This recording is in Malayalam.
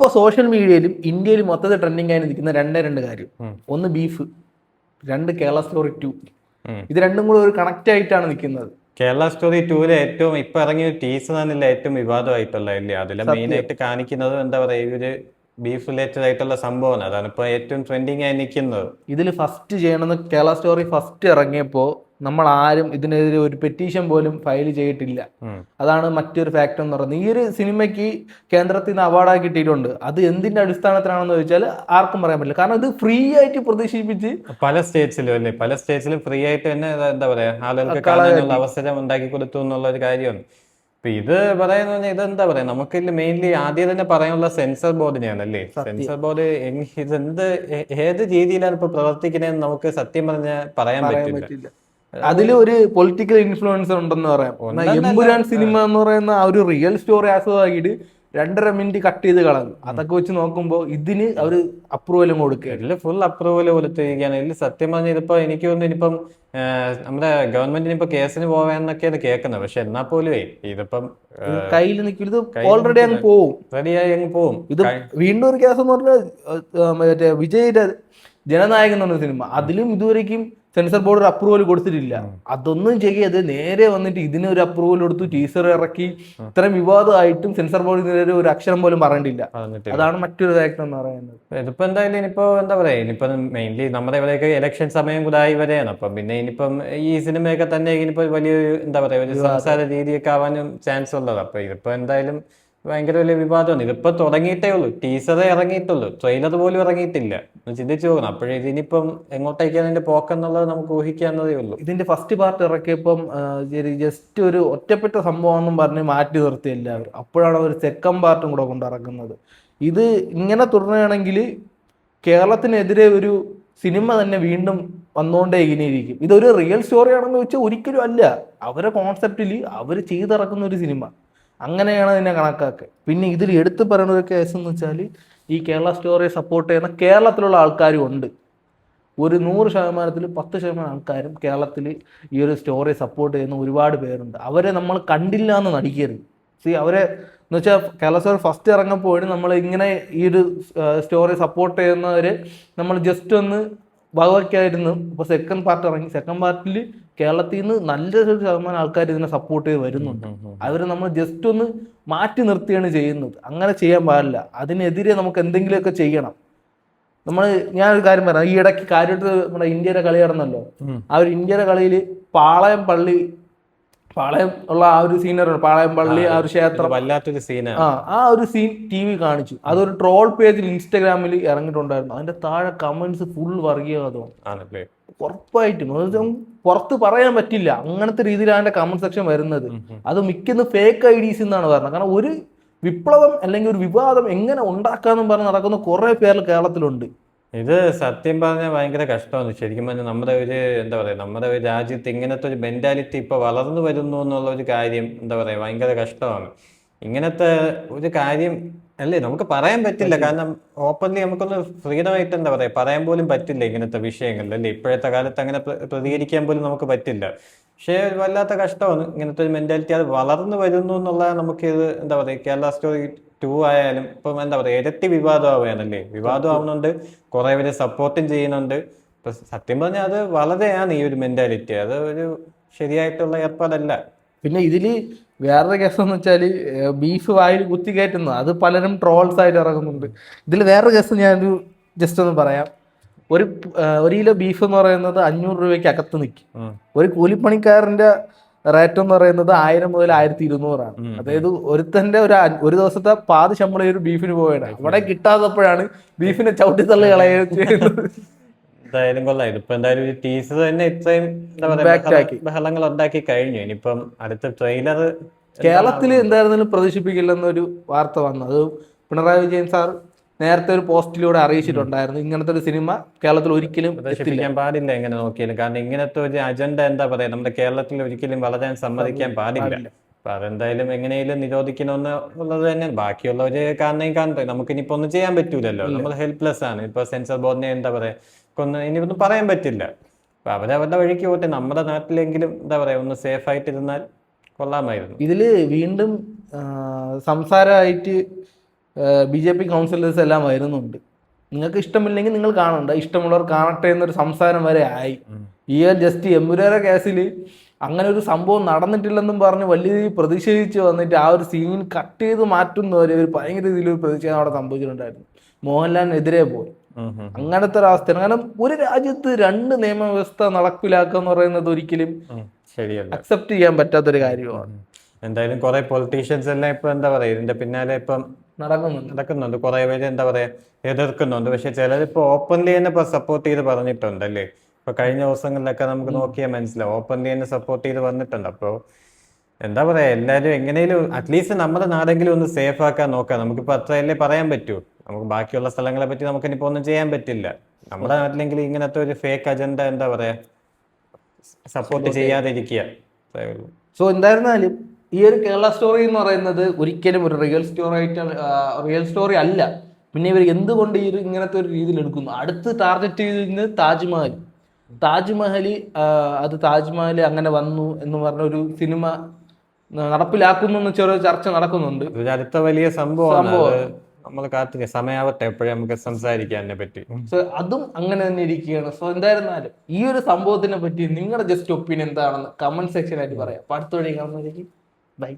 ഇപ്പോൾ സോഷ്യൽ മീഡിയയിലും ഇന്ത്യയിലും മൊത്തത്തിൽ ട്രെൻഡിങ് ആയി നിൽക്കുന്ന രണ്ട് കാര്യം. ഒന്ന് ബീഫ്, രണ്ട് കേരള സ്റ്റോറി 2. ഇത് രണ്ടും കൂടെ ഒരു കണക്റ്റ് ആയിട്ടാണ് നിൽക്കുന്നത്. കേരള സ്റ്റോറി 2 ഏറ്റവും ഇപ്പൊ ഇറങ്ങിയ ടീസർ തന്നെയല്ല ഏറ്റവും വിവാദമായിട്ടുള്ള ഇല്ലേ? അതിലെ മെയിൻ ആയിട്ട് കാണിക്കുന്നത് എന്താ പറയാ, ഇവര് ബീഫ് റിലേറ്റഡ് ആയിട്ടുള്ള സംഭവമാണ്. അതാണ് ഇപ്പൊ ഏറ്റവും ട്രെൻഡിങ് ആയി നിൽക്കുന്നത്. ഇതിൽ ഫസ്റ്റ് ചെയ്യണമെന്ന് കേരള സ്റ്റോറി ഫസ്റ്റ് ഇറങ്ങിയപ്പോൾ നമ്മൾ ആരും ഇതിനെതിരെ ഒരു പെറ്റീഷൻ പോലും ഫയൽ ചെയ്തിട്ടില്ല. അതാണ് മറ്റൊരു ഫാക്ടർ എന്ന് പറയുന്നത്. ഈ ഒരു സിനിമയ്ക്ക് കേന്ദ്രത്തിൽ നിന്ന് അവാർഡായി കിട്ടിയിട്ടുണ്ട്. അത് എന്തിന്റെ അടിസ്ഥാനത്തിലാണെന്ന് ചോദിച്ചാൽ ആർക്കും പറയാൻ പറ്റില്ല. കാരണം ഇത് ഫ്രീ ആയിട്ട് പ്രദർശിപ്പിച്ച് പല സ്റ്റേറ്റ്സിലും അല്ലേ, പല സ്റ്റേറ്റ്സിലും ഫ്രീ ആയിട്ട് തന്നെ എന്താ പറയാ ആളുകൾക്ക് കാണാനുള്ള അവസരം ഉണ്ടാക്കി കൊടുത്തു എന്നുള്ള ഒരു കാര്യമാണ്. ഇപ്പൊ ഇത് പറയുന്ന പറഞ്ഞാൽ ഇതെന്താ പറയാ, നമുക്ക് മെയിൻലി ആദ്യം തന്നെ പറയാനുള്ള സെൻസർ ബോർഡിനെയാണ് അല്ലേ. സെൻസർ ബോർഡ് ഇതെന്ത് ഏത് രീതിയിലാണ് ഇപ്പൊ പ്രവർത്തിക്കുന്നതെന്ന് നമുക്ക് സത്യം പറഞ്ഞാൽ പറയാൻ പറ്റില്ല. അതിൽ ഒരു പൊളിറ്റിക്കൽ ഇൻഫ്ലുവൻസ് ഉണ്ടെന്ന് പറയാം. എമ്പുരാൻ സിനിമ എന്ന് പറയുന്ന ആ ഒരു റിയൽ സ്റ്റോറി ആസ്വദമാക്കിയിട്ട് 2.5 മിനിറ്റ് കട്ട് ചെയ്ത് കളഞ്ഞു. അതൊക്കെ വെച്ച് നോക്കുമ്പോൾ ഇതിന് അവർ അപ്രൂവലും കൊടുക്കുക, ഇതിൽ ഫുൾ അപ്രൂവൽ കൊടുത്തിരിക്കുകയാണ്. ഇതിൽ സത്യം പറഞ്ഞാൽ ഇതിപ്പോ എനിക്ക് തോന്നുന്നു ഇനിയിപ്പം നമ്മുടെ ഗവൺമെന്റിന് ഇപ്പൊ കേസിന് പോവാന്നൊക്കെയാണ് കേൾക്കുന്നത്. പക്ഷെ എന്നാ പോലും ഇതിപ്പം കയ്യിൽ നിൽക്കും, ഇത് ഓൾറെഡി അങ്ങ് പോവും, റെഡിയായി അങ്ങ് പോവും. ഇത് വീണ്ടും ഒരു കേസ് എന്ന് പറഞ്ഞാൽ മറ്റേ വിജയുടെ ജനനായകൻ എന്ന് പറഞ്ഞ സിനിമ, അതിലും ഇതുവരേക്കും സെൻസർ ബോർഡ് ഒരു അപ്രൂവൽ കൊടുത്തിട്ടില്ല. അതൊന്നും ചെയ്യാതെ നേരെ വന്നിട്ട് ഇതിന് ഒരു അപ്രൂവൽ കൊടുത്തു, ടീസർ ഇറക്കി. ഇത്രയും വിവാദമായിട്ടും സെൻസർ ബോർഡ് ഇതിനെതിരെ ഒരു അക്ഷരം പോലും പറഞ്ഞിട്ടില്ല. അതാണ് മറ്റൊരു ഫാക്ടർ എന്ന് പറയുന്നത്. ഇതിപ്പോ എന്തായാലും ഇനിയിപ്പോ എന്താ പറയാ, ഇനിയിപ്പോ മെയിൻലി നമ്മുടെ ഇവിടെയൊക്കെ ഇലക്ഷൻ സമയം കൂടെ ആയി വരെയാണ്. അപ്പം പിന്നെ ഇനിയിപ്പം ഈ സിനിമയൊക്കെ തന്നെ ഇനിയിപ്പോ വലിയൊരു എന്താ പറയാ ഒരു സംസാര രീതിയൊക്കെ ആവാനും ചാൻസ് ഉള്ളത്. അപ്പൊ ഇതിപ്പോ എന്തായാലും ഭയങ്കര വലിയ വിവാദമാണ്. ഇതിപ്പോ തുടങ്ങിയിട്ടേ ഉള്ളൂ, ടീസറേ ഇറങ്ങിയിട്ടുള്ളൂ, ട്രെയിലർ പോലും ഇറങ്ങിയിട്ടില്ല. ചിന്തിച്ചു പോകണം. അപ്പോഴേ ഇതിനിപ്പം എങ്ങോട്ടേക്കാണ് ഇതിന്റെ പോക്കെന്നുള്ളത് നമുക്ക് ഊഹിക്കാവുന്നതേ ഉള്ളൂ. ഇതിന്റെ ഫസ്റ്റ് പാർട്ട് ഇറക്കിയപ്പം ജസ്റ്റ് ഒരു ഒറ്റപ്പെട്ട സംഭവം പറഞ്ഞ് മാറ്റി നിർത്തി എല്ലാവരും. അപ്പോഴാണ് അവർ സെക്കൻഡ് പാർട്ടും കൂടെ കൊണ്ടിറക്കുന്നത്. ഇത് ഇങ്ങനെ തുടരുകയാണെങ്കിൽ കേരളത്തിനെതിരെ ഒരു സിനിമ തന്നെ വീണ്ടും വന്നുകൊണ്ടേ ഇങ്ങനെയിരിക്കും. ഇതൊരു റിയൽ സ്റ്റോറി ആണെന്ന് വെച്ചാൽ ഒരിക്കലും അല്ല. അവരെ കോൺസെപ്റ്റിൽ അവർ ചെയ്തിറക്കുന്ന ഒരു സിനിമ, അങ്ങനെയാണ് ഇതിനെ കണക്കാക്കുക. പിന്നെ ഇതിൽ എടുത്തു പറയുന്ന ഒരു കേസ് എന്ന് വെച്ചാൽ ഈ കേരള സ്റ്റോറിയെ സപ്പോർട്ട് ചെയ്യുന്ന കേരളത്തിലുള്ള ആൾക്കാരും ഉണ്ട്. ഒരു 100% 10% ആൾക്കാരും കേരളത്തിൽ ഈ ഒരു സ്റ്റോറിയെ സപ്പോർട്ട് ചെയ്യുന്ന ഒരുപാട് പേരുണ്ട്. അവരെ നമ്മൾ കണ്ടില്ല എന്ന് നടിക്കരുത്. അവരെ എന്ന് വെച്ചാൽ കേരള സ്റ്റോറി ഫസ്റ്റ് ഇറങ്ങപ്പോഴും നമ്മൾ ഇങ്ങനെ ഈ ഒരു സ്റ്റോറി സപ്പോർട്ട് ചെയ്യുന്നവരെ നമ്മൾ ജസ്റ്റ് ഒന്ന് വകവയ്ക്കായിരുന്നു. ഇപ്പോൾ സെക്കൻഡ് പാർട്ട് ഇറങ്ങി, സെക്കൻഡ് പാർട്ടിൽ കേരളത്തിൽ നിന്ന് നല്ലൊരു ശതമാനം ആൾക്കാർ ഇതിനെ സപ്പോർട്ട് ചെയ്ത് വരുന്നുണ്ട്. അവർ നമ്മൾ ജസ്റ്റ് ഒന്ന് മാറ്റി നിർത്തിയാണ് ചെയ്യുന്നത്. അങ്ങനെ ചെയ്യാൻ പാടില്ല. അതിനെതിരെ നമുക്ക് എന്തെങ്കിലുമൊക്കെ ചെയ്യണം. ഞാനൊരു കാര്യം പറയാം. ഈ ഇടയ്ക്ക് കാര്യമായിട്ട് നമ്മുടെ ഇന്ത്യയുടെ കളി നടന്നല്ലോ. ആ ഒരു ഇന്ത്യയുടെ കളിയിൽ പാളയം ഉള്ള ആ ഒരു സീനറി, പാളയം പള്ളി, ആ ഒരു ക്ഷേത്രം, വല്ലാത്തൊരു സീനാണ്. ആ ഒരു സീൻ TV കാണിച്ചു. അതൊരു ട്രോൾ പേജിൽ ഇൻസ്റ്റാഗ്രാമിൽ ഇറങ്ങിയിട്ടുണ്ടായിരുന്നു. അതിന്റെ താഴെ കമന്റ്സ് ഫുൾ വർഗീയവാദമാണ്. ഉറപ്പായിട്ടും പുറത്ത് പറയാൻ പറ്റില്ല, അങ്ങനത്തെ രീതിയിലാണ് അതിന്റെ കമന്റ് സെക്ഷൻ വരുന്നത്. അത് മിക്കുന്ന ഫേക്ക് ഐഡീസ് എന്നാണ് പറഞ്ഞത്. കാരണം ഒരു വിപ്ലവം അല്ലെങ്കിൽ ഒരു വിവാദം എങ്ങനെ ഉണ്ടാക്കാന്നും പറഞ്ഞ് നടക്കുന്ന കുറെ പേര് കേരളത്തിലുണ്ട്. ഇത് സത്യം പറഞ്ഞാൽ ഭയങ്കര കഷ്ടമാണ് ശരിക്കും പറഞ്ഞാൽ. നമ്മുടെ ഒരു എന്താ പറയാ, നമ്മുടെ ഒരു രാജ്യത്ത് ഇങ്ങനത്തെ ഒരു മെന്റാലിറ്റി ഇപ്പൊ വളർന്നു വരുന്നു എന്നുള്ള ഒരു കാര്യം എന്താ പറയാ ഭയങ്കര കഷ്ടമാണ്. ഇങ്ങനത്തെ ഒരു കാര്യം അല്ലേ നമുക്ക് പറയാൻ പറ്റില്ല. കാരണം ഓപ്പൺലി നമുക്കൊന്ന് ഫ്രീഡം ആയിട്ട് എന്താ പറയാ പറയാൻ പോലും പറ്റില്ല ഇങ്ങനത്തെ വിഷയങ്ങളിൽ അല്ലേ. ഇപ്പോഴത്തെ കാലത്ത് അങ്ങനെ പ്രതികരിക്കാൻ പോലും നമുക്ക് പറ്റില്ല. പക്ഷേ വല്ലാത്ത കഷ്ടമാണ് ഇങ്ങനത്തെ ഒരു മെന്റാലിറ്റി. അത് വളർന്നു വരുന്നു എന്നുള്ളത് നമുക്ക് ഇത് എന്താ പറയാ കേരള സ്റ്റോറി 2 ആയാലും ഇപ്പം എന്താ പറയുക ഇരട്ടി വിവാദമാവുകയാണല്ലേ. വിവാദമാവുന്നുണ്ട്, കുറെ പേര് സപ്പോർട്ടും ചെയ്യുന്നുണ്ട്. ഇപ്പൊ സത്യം പറഞ്ഞാൽ അത് വളരെയാണ് ഈ ഒരു മെന്റാലിറ്റി. അത് ഒരു ശരിയായിട്ടുള്ള ഏർപ്പാടല്ല. പിന്നെ ഇതില് വേറൊരു കേസ് എന്ന് വെച്ചാൽ ബീഫ് വായിൽ കുത്തി കയറ്റുന്നു. അത് പലരും ട്രോൾസ് ആയിട്ട് ഇറങ്ങുന്നുണ്ട്. ഇതിൽ വേറൊരു കേസ് ഞാനൊരു ജസ്റ്റ് ഒന്ന് പറയാം. ഒരു കിലോ ബീഫ് എന്ന് പറയുന്നത് 500 രൂപയ്ക്ക് അകത്ത് നിൽക്കും. ഒരു കൂലിപ്പണിക്കാരന്റെ റേറ്റ് എന്ന് പറയുന്നത് 1000 മുതൽ 1200 അതായത് ഒരുത്തന്റെ ഒരു ദിവസത്തെ പാതി ശമ്പളം ഒരു ബീഫിന് പോവുകയാണ്. അവിടെ കിട്ടാത്തപ്പോഴാണ് ബീഫിനെ ചവിട്ടി തള്ളി കളയുന്നത്. എന്തായാലും കൊള്ളാം. ഇതിപ്പോ എന്തായാലും ഒരു ടീസർ തന്നെ ഇത്രയും എന്താ പറയാ ബഹളങ്ങൾ ഉണ്ടാക്കി കഴിഞ്ഞു. ഇനിയിപ്പം അടുത്ത ട്രെയിലർ കേരളത്തിൽ എന്തായിരുന്നാലും പ്രദർശിപ്പിക്കില്ലെന്നൊരു വാർത്ത വന്നു. അത് പിണറായി വിജയൻ സാർ നേരത്തെ ഒരു പോസ്റ്റിലൂടെ അറിയിച്ചിട്ടുണ്ടായിരുന്നു. ഇങ്ങനത്തെ ഒരു സിനിമ കേരളത്തിൽ ഒരിക്കലും പ്രദർശിപ്പിക്കാൻ പാടില്ല എങ്ങനെ നോക്കിയാലും. കാരണം ഇങ്ങനത്തെ ഒരു അജണ്ട എന്താ പറയാ നമ്മുടെ കേരളത്തിൽ ഒരിക്കലും വളരാൻ സമ്മതിക്കാൻ പാടില്ല. അപ്പൊ അതെന്തായാലും എങ്ങനെയും നിരോധിക്കണമെന്ന് ഉള്ളത് തന്നെ. ബാക്കിയുള്ളവര് കാണട്ടെ, നമുക്ക് ഇനിയിപ്പോ ഒന്നും ചെയ്യാൻ പറ്റൂലല്ലോ. നമ്മൾ ഹെൽപ്ലെസ് ആണ്. ഇപ്പൊ സെൻസർ ബോർഡിനെ എന്താ പറയാ ഇനിയൊന്നും പറയാൻ പറ്റില്ല. അപ്പൊ അവരവരുടെ വഴിക്ക് പോട്ടെ. നമ്മുടെ നാട്ടിലെങ്കിലും എന്താ പറയാ ഒന്ന് സേഫ് ആയിട്ട് ഇരുന്നാൽ കൊള്ളാമായിരുന്നു. ഇതില് വീണ്ടും സംസാരമായിട്ട് BJP കൗൺസിലേഴ്സ് എല്ലാം വരുന്നുണ്ട്. നിങ്ങൾക്ക് ഇഷ്ടമില്ലെങ്കിൽ നിങ്ങൾ കാണണ്ട, ഇഷ്ടമുള്ളവർ കാണട്ടെ എന്നൊരു സംസാരം വരെ ആയി. ഈ ജസ്റ്റ് എമ്പുരാര കേസിൽ അങ്ങനെ ഒരു സംഭവം നടന്നിട്ടില്ലെന്നും പറഞ്ഞ് വലിയ രീതിയിൽ പ്രതിഷേധിച്ച് വന്നിട്ട് ആ ഒരു സീൻ കട്ട് ചെയ്ത് മാറ്റുന്നവരെ ഒരു ഭയങ്കര രീതിയിൽ ഒരു പ്രതിഷേധം അവിടെ സംഭവിച്ചിട്ടുണ്ടായിരുന്നു. മോഹൻലാലിനെതിരെ പോയി. അങ്ങനത്തെ ഒരു അവസ്ഥയാണ്. കാരണം ഒരു രാജ്യത്ത് 2 നിയമവ്യവസ്ഥ നടപ്പിലാക്കുക എന്ന് പറയുന്നത് ഒരിക്കലും ശരിയല്ല, അക്സെപ്റ്റ് ചെയ്യാൻ പറ്റാത്തൊരു കാര്യമാണ്. എന്തായാലും കുറെ പൊളിറ്റീഷ്യൻസ് എല്ലാം ഇപ്പൊ എന്താ പറയാ ഇതിന്റെ പിന്നാലെ ഇപ്പം നടക്കുന്നുണ്ട്. കുറെ പേര് എന്താ പറയാ എതിർക്കുന്നുണ്ട്. പക്ഷെ ചിലരിപ്പോ ഓപ്പൺലി തന്നെ ഇപ്പൊ സപ്പോർട്ട് ചെയ്ത് പറഞ്ഞിട്ടുണ്ട് അല്ലേ. ഇപ്പൊ കഴിഞ്ഞ ദിവസങ്ങളിലൊക്കെ നമുക്ക് നോക്കിയാൽ മനസ്സിലാവും ഓപ്പൺലി തന്നെ സപ്പോർട്ട് ചെയ്ത് വന്നിട്ടുണ്ട്. അപ്പോൾ എന്താ പറയാ എല്ലാവരും എങ്ങനെയും അറ്റ്ലീസ്റ്റ് നമ്മുടെ നാടെങ്കിലും ഒന്ന് സേഫ് ആക്കാൻ നോക്കാം. നമുക്കിപ്പോ അത്രയല്ലേ പറയാൻ പറ്റൂ. നമുക്ക് ബാക്കിയുള്ള സ്ഥലങ്ങളെ പറ്റി നമുക്കിനിപ്പോ ഒന്നും ചെയ്യാൻ പറ്റില്ല. നമ്മുടെ നാട്ടിലെങ്കിൽ ഇങ്ങനത്തെ ഒരു ഫേക്ക് അജണ്ട എന്താ പറയാ സപ്പോർട്ട് ചെയ്യാതിരിക്കുക. സോ എന്തായിരുന്നാലും ഈ ഒരു കേരള സ്റ്റോറി എന്ന് പറയുന്നത് ഒരിക്കലും ഒരു റിയൽ സ്റ്റോറി അല്ല. പിന്നെ ഇവർ എന്തുകൊണ്ട് ഈ ഒരു ഇങ്ങനത്തെ ഒരു രീതിയിൽ എടുക്കുന്നു? അടുത്ത് ടാർഗറ്റ് ചെയ്തിരുന്നത് താജ്മഹൽ അത് താജ്മഹൽ അങ്ങനെ വന്നു എന്ന് പറഞ്ഞ ഒരു സിനിമ നടപ്പിലാക്കുന്നു എന്ന് ചെറിയ ചർച്ച നടക്കുന്നുണ്ട്. അടുത്ത വലിയ സംഭവം നമ്മൾ കാത്തില്ല, സമയാവട്ടെ എപ്പോഴും നമുക്ക് സംസാരിക്കാൻ പറ്റി. സോ അതും അങ്ങനെ തന്നെ ഇരിക്കുകയാണ്. സോ എന്തായിരുന്നാലും ഈ ഒരു സംഭവത്തിനെ പറ്റി നിങ്ങളുടെ ജസ്റ്റ് ഒപ്പീനിയൻ എന്താണെന്ന് കമന്റ് സെക്ഷനായിട്ട് പറയാം. അടുത്ത വഴി കാണുന്നതിലേക്ക് ബൈ.